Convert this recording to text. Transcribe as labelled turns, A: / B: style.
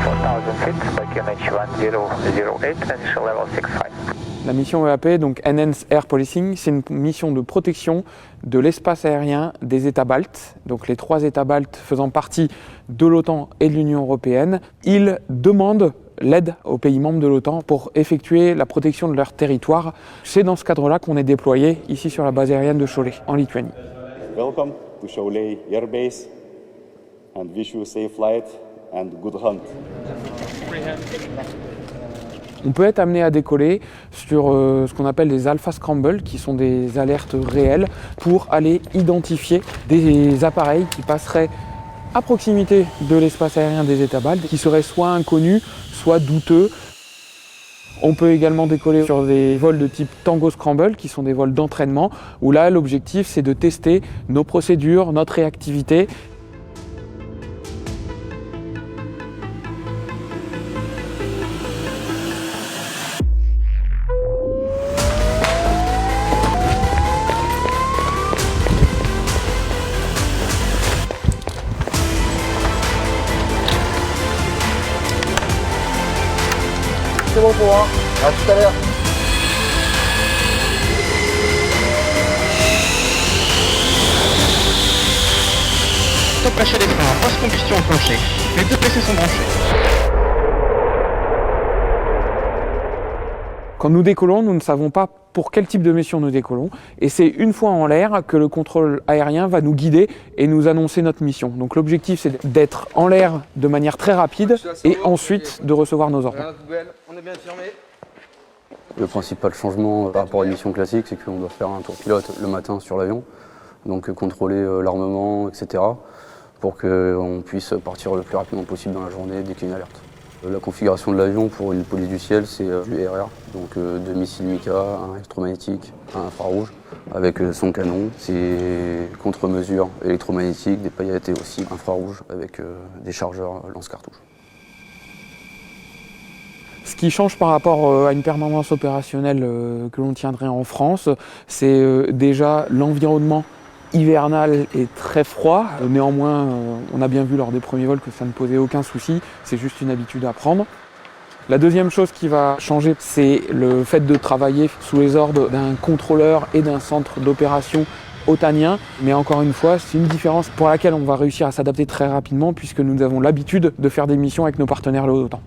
A: 4000 feet by QNH 1008, initial level 65.
B: La mission EAP, donc Enhanced Air Policing, c'est une mission de protection de l'espace aérien des États baltes, donc les 3 États baltes faisant partie de l'OTAN et de l'Union européenne. Ils demandent l'aide aux pays membres de l'OTAN pour effectuer la protection de leur territoire. C'est dans ce cadre-là qu'on est déployé ici sur la base aérienne de Cholet, en Lituanie.
C: Welcome to Šiauliai Air Base and wish you a safe flight and good hunt.
B: On peut être amené à décoller sur ce qu'on appelle des Alpha Scramble, qui sont des alertes réelles pour aller identifier des appareils qui passeraient à proximité de l'espace aérien des États baltes, qui seraient soit inconnus, soit douteux. On peut également décoller sur des vols de type Tango Scramble, qui sont des vols d'entraînement, où là l'objectif c'est de tester nos procédures, notre réactivité.
D: C'est bon pour moi. À tout à l'heure.
E: Stop lâcher des freins, passe combustion enclenchée. Les 2 PC sont branchés.
B: Quand nous décollons, nous ne savons pas pour quel type de mission nous décollons. Et c'est une fois en l'air que le contrôle aérien va nous guider et nous annoncer notre mission. Donc l'objectif, c'est d'être en l'air de manière très rapide et ensuite de recevoir nos ordres.
D: On est bien firmé.
F: Le principal changement par rapport à une mission classique, c'est qu'on doit faire un tour pilote le matin sur l'avion, donc contrôler l'armement, etc., pour qu'on puisse partir le plus rapidement possible dans la journée dès qu'il y a une alerte. La configuration de l'avion pour une police du ciel, c'est du RR, donc 2 missiles Mika, un électromagnétique, un infrarouge, avec son canon. C'est contre-mesure électromagnétique, des paillettes et aussi infrarouge avec des chargeurs lance-cartouches.
B: Ce qui change par rapport à une permanence opérationnelle que l'on tiendrait en France, c'est déjà l'environnement hivernal est très froid. Néanmoins, on a bien vu lors des premiers vols que ça ne posait aucun souci. C'est juste une habitude à prendre. La deuxième chose qui va changer, c'est le fait de travailler sous les ordres d'un contrôleur et d'un centre d'opération otanien. Mais encore une fois, c'est une différence pour laquelle on va réussir à s'adapter très rapidement puisque nous avons l'habitude de faire des missions avec nos partenaires de l'OTAN.